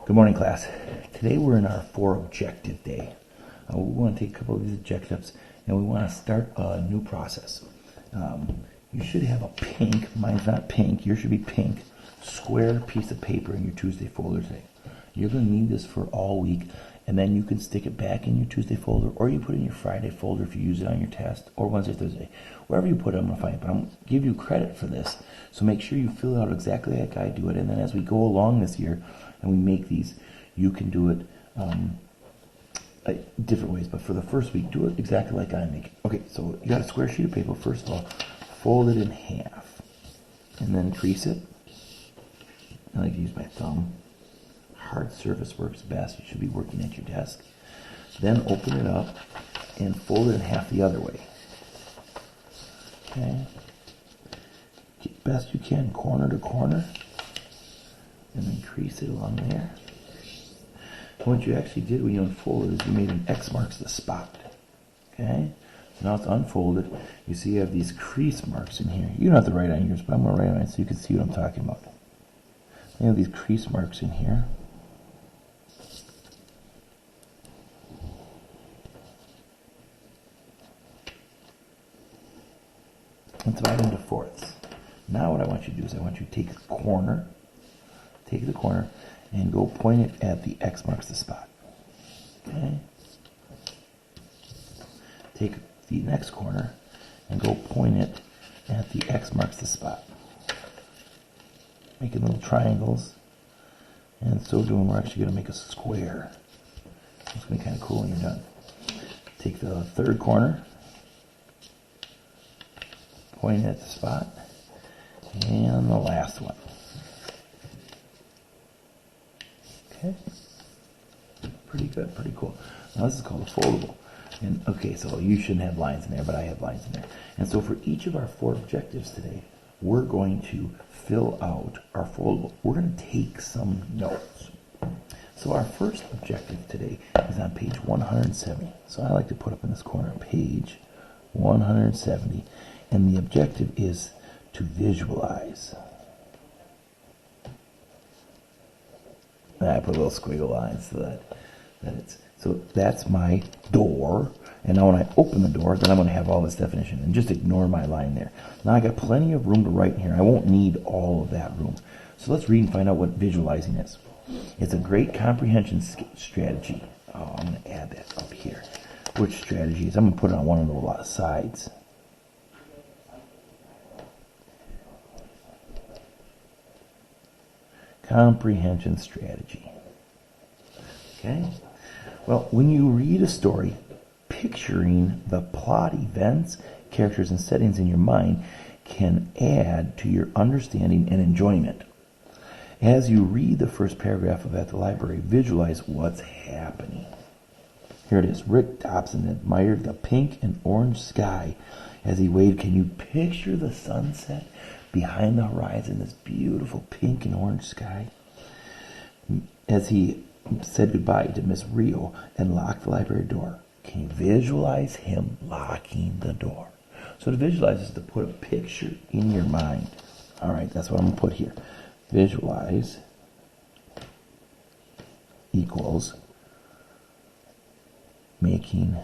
Good morning, class. Today we're in our 4-objective day. We want to take a couple of these objectives and we want to start a new process. You should have a pink, mine's not pink, yours should be pink, square piece of paper in your Tuesday folder today. You're going to need this for all week, and then you can stick it back in your Tuesday folder, or you put it in your Friday folder if you use it on your test, or Wednesday, Thursday. Wherever you put it, I'm going to find it, but I'm going to give you credit for this. So make sure you fill it out exactly like I do it, and then as we go along this year and we make these, you can do it different ways. But for the first week, do it exactly like I make it. Okay, so you got a square sheet of paper. First of all, fold it in half, and then crease it. I like to use my thumb. Hard surface works best. You should be working at your desk. Then open it up and fold it in half the other way. Okay. Get best you can, corner to corner. And then crease it along there. What you actually did when you unfolded is you made an X marks the spot. Okay? So now it's unfolded. You see you have these crease marks in here. You don't have to write on yours, but I'm going to write on it so you can see what I'm talking about. You have these crease marks in here. And divide into fourths. Now what I want you to do is I want you to take the corner, and go point it at the X marks the spot. Okay? Take the next corner and go point it at the X marks the spot. Making little triangles. And so doing, we're actually going to make a square. It's going to be kind of cool when you're done. Take the third corner, point it at the spot, and the last one. Okay, pretty good, pretty cool. Now this is called a foldable. And okay, so you shouldn't have lines in there, but I have lines in there. And so for each of our 4 objectives today, we're going to fill out our foldable. We're going to take some notes. So our first objective today is on page 170. So I like to put up in this corner, page 170. And the objective is to visualize. I put a little squiggle line so that's my door. And now when I open the door, then I'm going to have all this definition. And just ignore my line there. Now I got plenty of room to write in here. I won't need all of that room. So let's read and find out what visualizing is. It's a great comprehension strategy. Oh, I'm going to add that up here. Which strategy is? I'm going to put it on one of the sides. Comprehension strategy. Okay? Well, when you read a story, picturing the plot, events, characters, and settings in your mind can add to your understanding and enjoyment. As you read the first paragraph of At the Library, visualize what's happening. Here it is. Rick Dobson admired the pink and orange sky as he waved. Can you picture the sunset behind the horizon, this beautiful pink and orange sky? As he said goodbye to Miss Rio and locked the library door, can you visualize him locking the door? So to visualize is to put a picture in your mind. All right, that's what I'm going to put here. Visualize equals making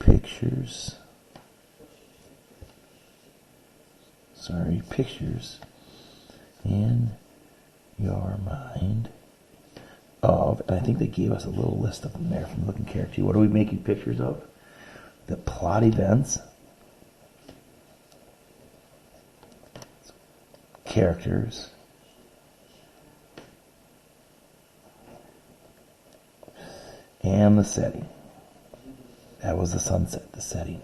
pictures in your mind of, and I think they gave us a little list of them there from the looking character. What are we making pictures of? The plot events, characters, and the setting. That was the sunset, the setting.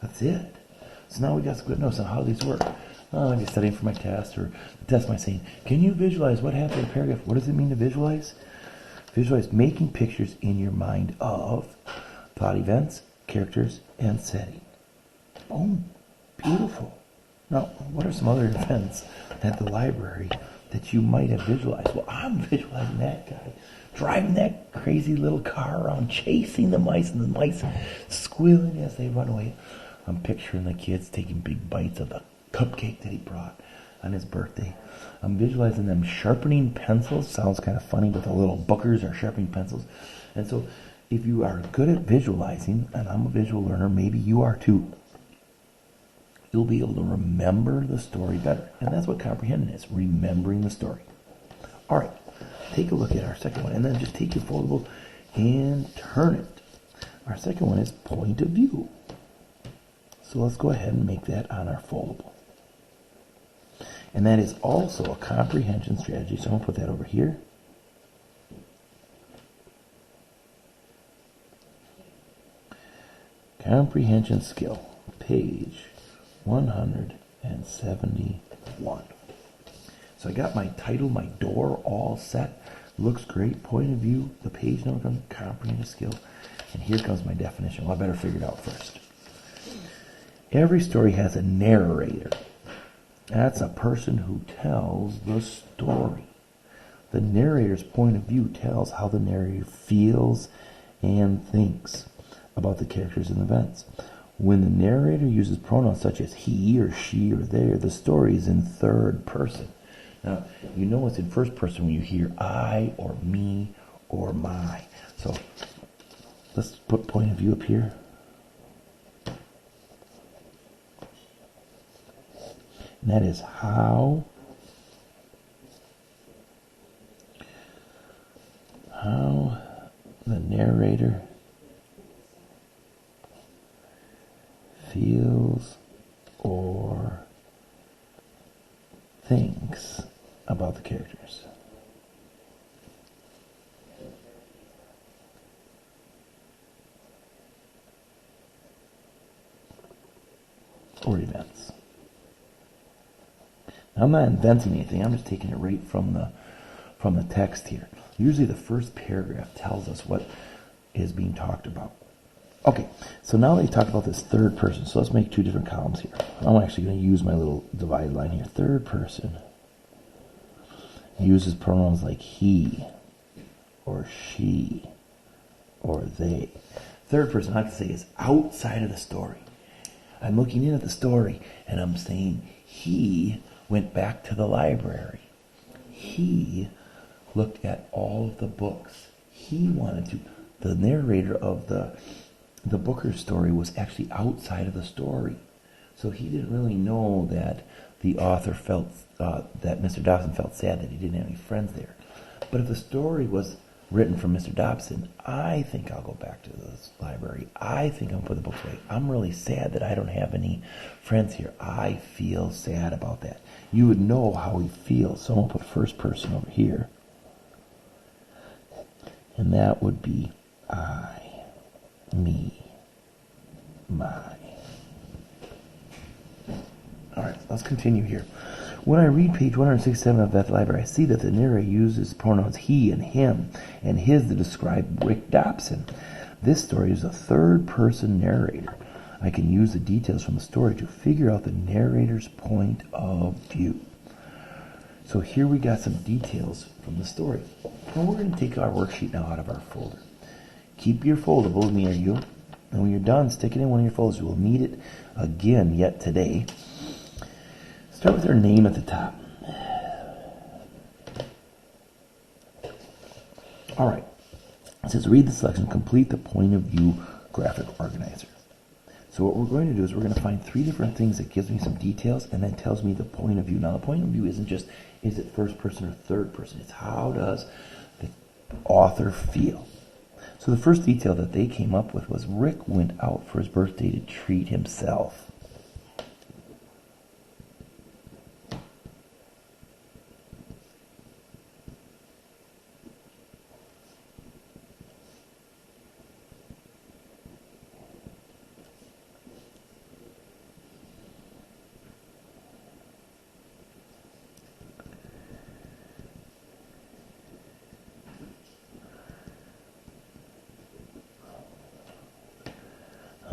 That's it. So now we got some good notes on how these work. I'm just studying for my test, or the test might say, can you visualize what happened in a paragraph? What does it mean to visualize? Visualize making pictures in your mind of plot events, characters, and setting. Boom. Beautiful. Now, what are some other events at the library that you might have visualized? Well, I'm visualizing that guy driving that crazy little car around, chasing the mice, and the mice squealing as they run away. I'm picturing the kids taking big bites of the cupcake that he brought. on his birthday. I'm visualizing them sharpening pencils. Sounds kind of funny, but the little bookers are sharpening pencils. And so if you are good at visualizing, and I'm a visual learner, maybe you are too, you'll be able to remember the story better. And that's what comprehending is, remembering the story. All right, take a look at our second one, and then just take your foldable and turn it. Our second one is point of view. So let's go ahead and make that on our foldable. And that is also a comprehension strategy. So I'm going to put that over here. Comprehension skill, page 171. So I got my title, my door all set. Looks great. Point of view, the page number comes, comprehension skill. And here comes my definition. Well, I better figure it out first. Every story has a narrator. That's a person who tells the story. The narrator's point of view tells how the narrator feels and thinks about the characters and events. When the narrator uses pronouns such as he or she or they, the story is in third person. Now, you know it's in first person when you hear I or me or my. So let's put point of view up here. And that is how the narrator feels or thinks about the characters. Or events. Now, I'm not inventing anything. I'm just taking it right from the text here. Usually the first paragraph tells us what is being talked about. Okay, so now they talked about this third person. So let's make two different columns here. I'm actually going to use my little divided line here. Third person uses pronouns like he or she or they. Third person, I like to say, is outside of the story. I'm looking in at the story and I'm saying he went back to the library. He looked at all of the books. He wanted to. The narrator of the Booker story was actually outside of the story. So he didn't really know that the author felt, that Mr. Dobson felt sad that he didn't have any friends there. But if the story was written from Mr. Dobson, I think I'll go back to the library. I think I'll put the books away. I'm really sad that I don't have any friends here. I feel sad about that. You would know how he feels. So I'm going to put first person over here. And that would be I, me, my. All right, let's continue here. When I read page 167 of that library, I see that the narrator uses pronouns he and him and his to describe Rick Dobson. This story is a third-person narrator. I can use the details from the story to figure out the narrator's point of view. So here we got some details from the story. Now we're going to take our worksheet now out of our folder. Keep your foldable near you, and when you're done, stick it in one of your folders. We'll need it again yet today. Start with our name at the top. All right. It says read the selection, complete the point of view graphic organizer. So what we're going to do is we're going to find three different things that gives me some details and then tells me the point of view. Now the point of view isn't just is it first person or third person. It's how does the author feel. So the first detail that they came up with was Rick went out for his birthday to treat himself.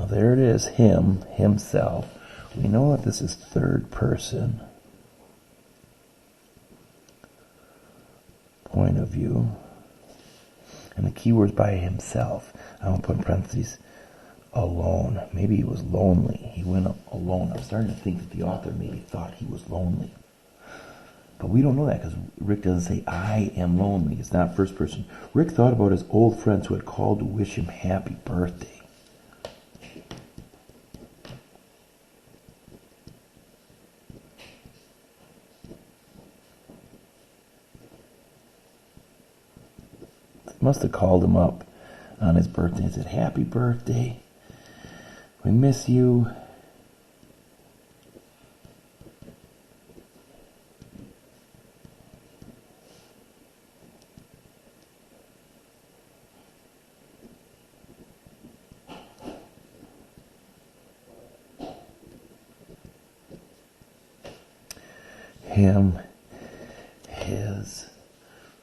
There it is, him, himself. We know that this is third person. Point of view. And the key word is by himself. I'm going to put in parentheses, alone. Maybe he was lonely. He went alone. I'm starting to think that the author maybe thought he was lonely. But we don't know that because Rick doesn't say, I am lonely. It's not first person. Rick thought about his old friends who had called to wish him happy birthday. They must have called him up on his birthday and said, happy birthday. We miss you. Him, his,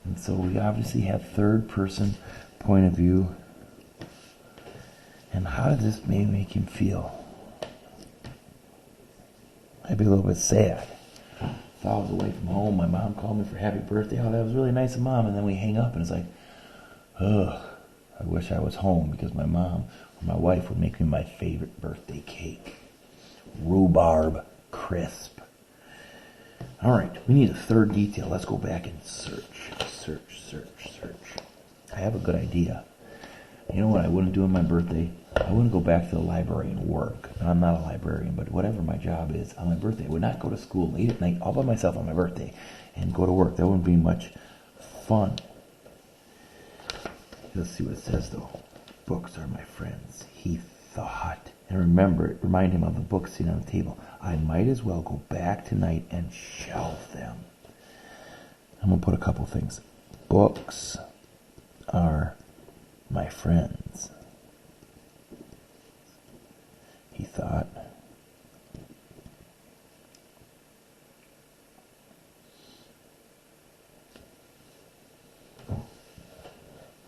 and so we obviously have third person point of view. And how did this maybe make him feel? I'd be a little bit sad. If I was away from home, my mom called me for happy birthday. Oh, that was really nice of Mom. And then we hang up and it's like, ugh, I wish I was home because my mom or my wife would make me my favorite birthday cake. Rhubarb crisp. All right, we need a third detail. Let's go back and search. I have a good idea. You know what I wouldn't do on my birthday? I wouldn't go back to the library and work. And I'm not a librarian, but whatever my job is, on my birthday, I would not go to school late at night all by myself on my birthday and go to work. That wouldn't be much fun. Let's see what it says, though. Books are my friends, he thought. And remember, remind him of the books sitting on the table. I might as well go back tonight and shelve them. I'm going to put a couple things. Books are my friends, he thought.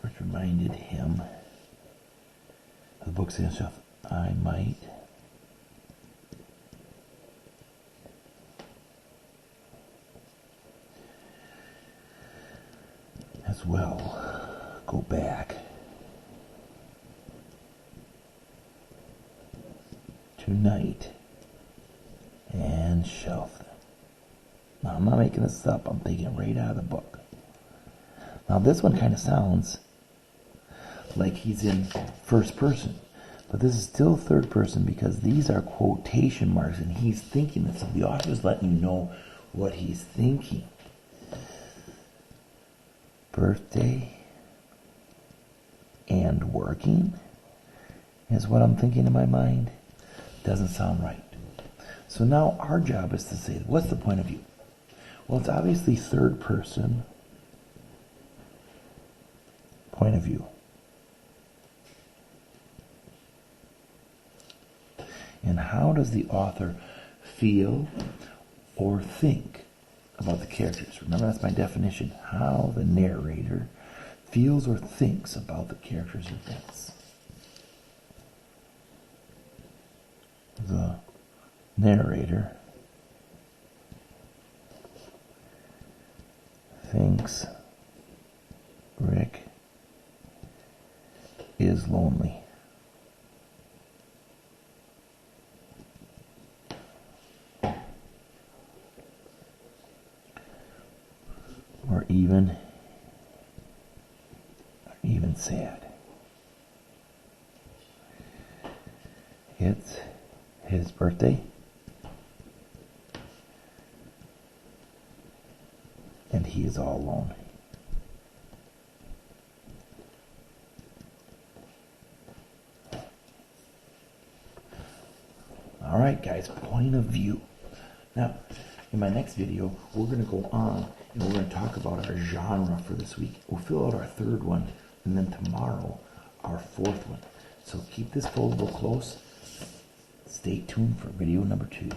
Which reminded him of the books in the shelf. I might as well go back tonight and shelf them. Now, I'm not making this up. I'm taking it right out of the book. Now, this one kind of sounds like he's in first person. But this is still third person because these are quotation marks and he's thinking this. So the author is letting you know what he's thinking. Birthday and working is what I'm thinking in my mind. Doesn't sound right. So now our job is to say, what's the point of view? Well, it's obviously third person point of view. And how does the author feel or think about the characters? Remember, that's my definition. How the narrator feels or thinks about the characters' events. The narrator thinks Rick is lonely. Or even sad. It's his birthday, and he is all alone. All right, guys, point of view. Now, in my next video, we're going to go on and we're going to talk about our genre for this week. We'll fill out our third one, and then tomorrow, our fourth one. So keep this foldable close. Stay tuned for video number 2.